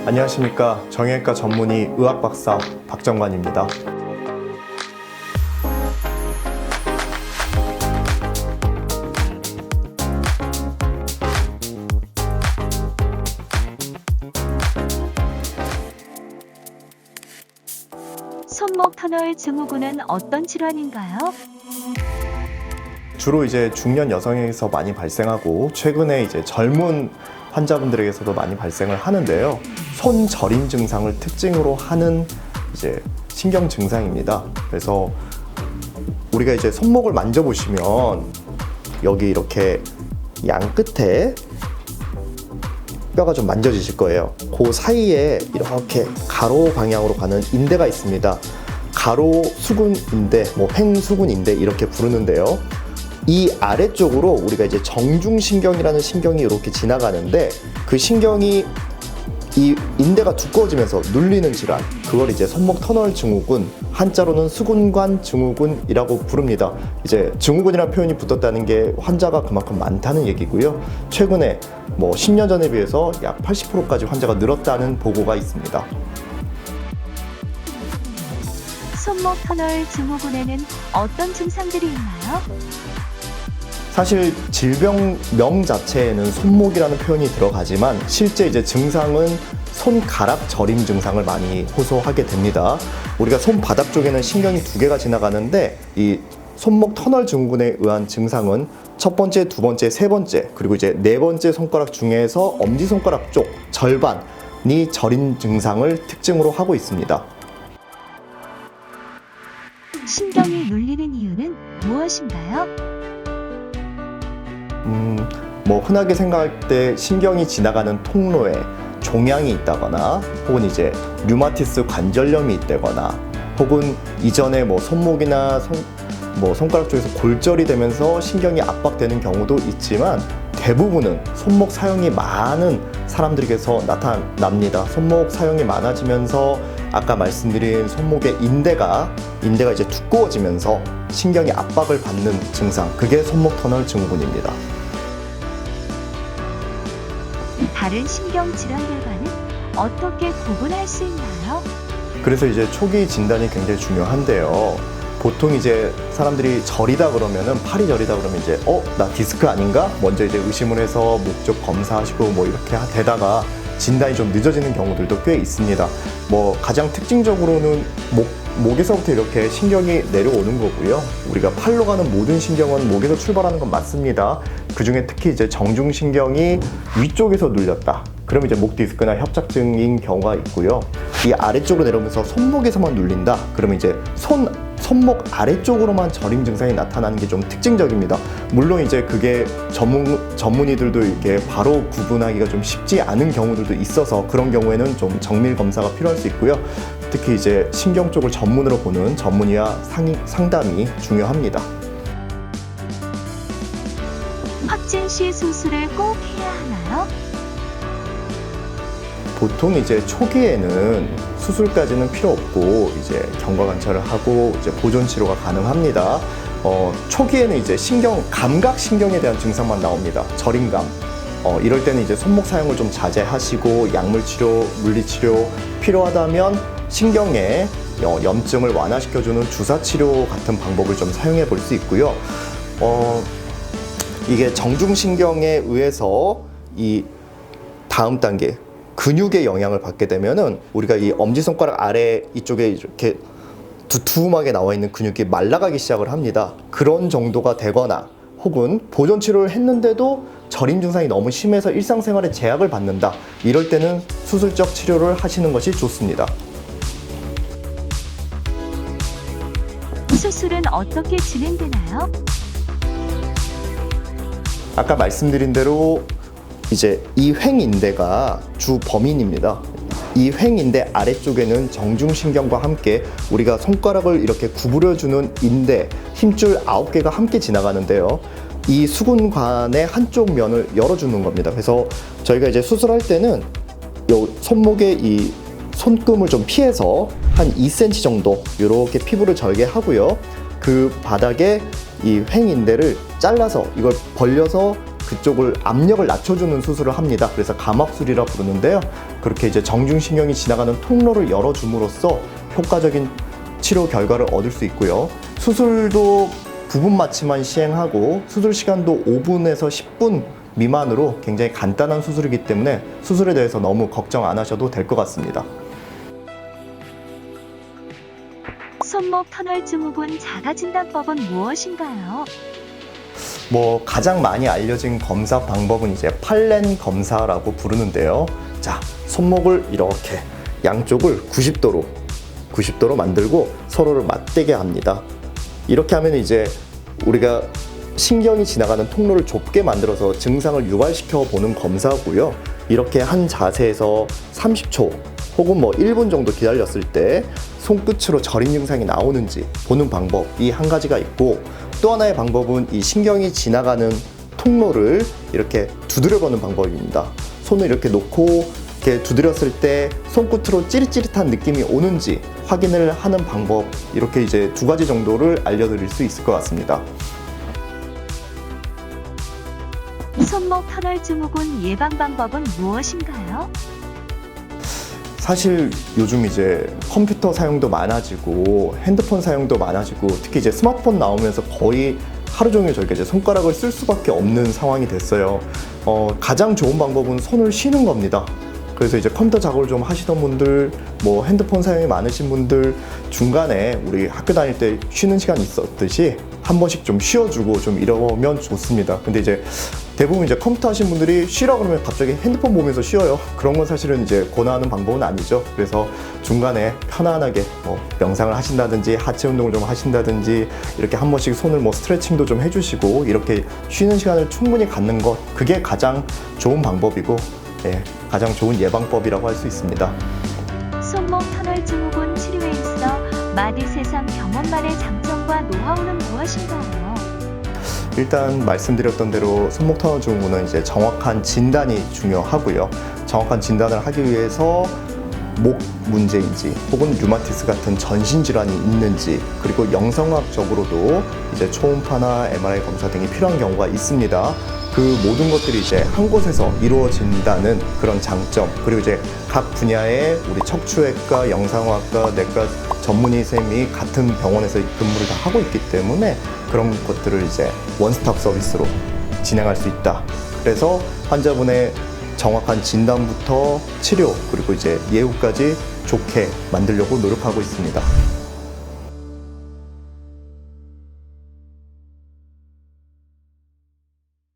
안녕하십니까. 정형외과 전문의 의학박사 박정관입니다. 손목 터널 증후군은 어떤 질환인가요? 주로 이제 중년 여성에게서 많이 발생하고 최근에 이제 젊은 환자분들에게서도 많이 발생을 하는데요. 손 저림 증상을 특징으로 하는 이제 신경 증상입니다. 그래서 우리가 이제 손목을 만져보시면 여기 이렇게 양 끝에 뼈가 좀 만져지실 거예요. 그 사이에 이렇게 가로 방향으로 가는 인대가 있습니다. 가로 수근 인대, 횡 수근 인대 이렇게 부르는데요. 이 아래쪽으로 우리가 이제 정중신경이라는 신경이 이렇게 지나가는데 그 신경이 이 인대가 두꺼워지면서 눌리는 질환, 그걸 이제 손목 터널 증후군, 한자로는 수근관 증후군이라고 부릅니다. 이제 증후군이라는 표현이 붙었다는 게 환자가 그만큼 많다는 얘기고요. 최근에 10년 전에 비해서 약 80%까지 환자가 늘었다는 보고가 있습니다. 손목 터널 증후군에는 어떤 증상들이 있나요? 사실 질병명 자체에는 손목이라는 표현이 들어가지만 실제 이제 증상은 손가락 저림 증상을 많이 호소하게 됩니다. 우리가 손바닥 쪽에는 신경이 두 개가 지나가는데 이 손목 터널 증후군에 의한 증상은 첫 번째, 두 번째, 세 번째, 그리고 이제 네 번째 손가락 중에서 엄지손가락 쪽 절반이 저림 증상을 특징으로 하고 있습니다. 신경이 눌리는 이유는 무엇인가요? 흔하게 생각할 때 신경이 지나가는 통로에 종양이 있다거나 혹은 이제 류마티스 관절염이 있다거나 혹은 이전에 손목이나 손가락 쪽에서 골절이 되면서 신경이 압박되는 경우도 있지만 대부분은 손목 사용이 많은 사람들에게서 나타납니다. 손목 사용이 많아지면서 아까 말씀드린 손목의 인대가 이제 두꺼워지면서 신경이 압박을 받는 증상, 그게 손목 터널 증후군입니다. 다른 신경 질환들과는 어떻게 구분할 수 있나요? 그래서 이제 초기 진단이 굉장히 중요한데요. 보통 이제 사람들이 저리다 그러면은 팔이 저리다 그러면 이제 나 디스크 아닌가? 먼저 이제 의심을 해서 목 쪽 검사하시고 이렇게 되다가 진단이 좀 늦어지는 경우들도 꽤 있습니다. 가장 특징적으로는 목에서부터 이렇게 신경이 내려오는 거고요. 우리가 팔로 가는 모든 신경은 목에서 출발하는 건 맞습니다. 그 중에 특히 이제 정중신경이 위쪽에서 눌렸다. 그러면 이제 목 디스크나 협착증인 경우가 있고요. 이 아래쪽으로 내려오면서 손목에서만 눌린다. 그러면 이제 손목 아래쪽으로만 저림 증상이 나타나는 게 좀 특징적입니다. 물론 이제 그게 전문의들도 이렇게 바로 구분하기가 좀 쉽지 않은 경우들도 있어서 그런 경우에는 좀 정밀 검사가 필요할 수 있고요. 특히 이제 신경 쪽을 전문으로 보는 전문의와 상담이 중요합니다. 확진 시 수술을 꼭 해야 하나요? 보통 이제 초기에는 수술까지는 필요 없고 이제 경과 관찰을 하고 이제 보존 치료가 가능합니다. 초기에는 이제 감각 신경에 대한 증상만 나옵니다. 저림감. 이럴 때는 이제 손목 사용을 좀 자제하시고 약물 치료, 물리 치료 필요하다면 신경의 염증을 완화시켜주는 주사 치료 같은 방법을 좀 사용해 볼 수 있고요. 이게 정중신경에 의해서 이 다음 단계 근육의 영향을 받게 되면은 우리가 이 엄지손가락 아래 이쪽에 이렇게 두툼하게 나와 있는 근육이 말라가기 시작을 합니다. 그런 정도가 되거나 혹은 보존 치료를 했는데도 저림 증상이 너무 심해서 일상생활에 제약을 받는다. 이럴 때는 수술적 치료를 하시는 것이 좋습니다. 수술은 어떻게 진행되나요? 아까 말씀드린 대로 이제 이 횡인대가 주 범인입니다. 이 횡인대 아래쪽에는 정중신경과 함께 우리가 손가락을 이렇게 구부려주는 인대, 힘줄 9개가 함께 지나가는데요. 이 수근관의 한쪽 면을 열어주는 겁니다. 그래서 저희가 이제 수술할 때는 요 손목의 이 손금을 좀 피해서 한 2cm 정도 이렇게 피부를 절개하고요. 그 바닥에 이 횡인대를 잘라서 이걸 벌려서 그쪽을 압력을 낮춰주는 수술을 합니다. 그래서 감압술이라 부르는데요. 그렇게 이제 정중신경이 지나가는 통로를 열어줌으로써 효과적인 치료 결과를 얻을 수 있고요. 수술도 부분 마취만 시행하고 수술 시간도 5분에서 10분 미만으로 굉장히 간단한 수술이기 때문에 수술에 대해서 너무 걱정 안 하셔도 될 것 같습니다. 손목 터널 증후군 자가진단법은 무엇인가요? 가장 많이 알려진 검사 방법은 이제 팔렌 검사라고 부르는데요. 자, 손목을 이렇게 양쪽을 90도로 만들고 서로를 맞대게 합니다. 이렇게 하면 이제 우리가 신경이 지나가는 통로를 좁게 만들어서 증상을 유발시켜 보는 검사고요. 이렇게 한 자세에서 30초 혹은 1분 정도 기다렸을 때 손끝으로 저림 증상이 나오는지 보는 방법이 한 가지가 있고, 또 하나의 방법은 이 신경이 지나가는 통로를 이렇게 두드려 보는 방법입니다. 손을 이렇게 놓고 이렇게 두드렸을 때 손끝으로 찌릿찌릿한 느낌이 오는지 확인을 하는 방법, 이렇게 이제 두 가지 정도를 알려드릴 수 있을 것 같습니다. 손목 터널 증후군 예방 방법은 무엇인가요? 사실 요즘 이제 컴퓨터 사용도 많아지고 핸드폰 사용도 많아지고 특히 이제 스마트폰 나오면서 거의 하루 종일 저희가 이제 손가락을 쓸 수밖에 없는 상황이 됐어요. 가장 좋은 방법은 손을 쉬는 겁니다. 그래서 이제 컴퓨터 작업을 좀 하시던 분들, 핸드폰 사용이 많으신 분들 중간에 우리 학교 다닐 때 쉬는 시간이 있었듯이 한 번씩 좀 쉬어주고 좀 이러면 좋습니다. 근데 이제 대부분 이제 컴퓨터 하시는 분들이 쉬라 그러면 갑자기 핸드폰 보면서 쉬어요. 그런 건 사실은 이제 권하는 방법은 아니죠. 그래서 중간에 편안하게 명상을 하신다든지 하체 운동을 좀 하신다든지 이렇게 한 번씩 손을 스트레칭도 좀 해주시고 이렇게 쉬는 시간을 충분히 갖는 것, 그게 가장 좋은 방법이고 가장 좋은 예방법이라고 할 수 있습니다. 손목 터널 증후군 치료에 있어 마디세상 경험만의 장점과 노하우는 무엇인가요? 일단 말씀드렸던 대로 손목 터널 증후군은 이제 정확한 진단이 중요하고요. 정확한 진단을 하기 위해서 목 문제인지 혹은 류마티스 같은 전신 질환이 있는지, 그리고 영상학적으로도 이제 초음파나 MRI 검사 등이 필요한 경우가 있습니다. 그 모든 것들이 이제 한 곳에서 이루어진다는 그런 장점, 그리고 이제 각 분야의 우리 척추외과, 영상학과, 내과 전문의 쌤이 같은 병원에서 근무를 다 하고 있기 때문에 그런 것들을 이제 원스톱 서비스로 진행할 수 있다. 그래서 환자분의 정확한 진단부터 치료, 그리고 이제 예후까지 좋게 만들려고 노력하고 있습니다.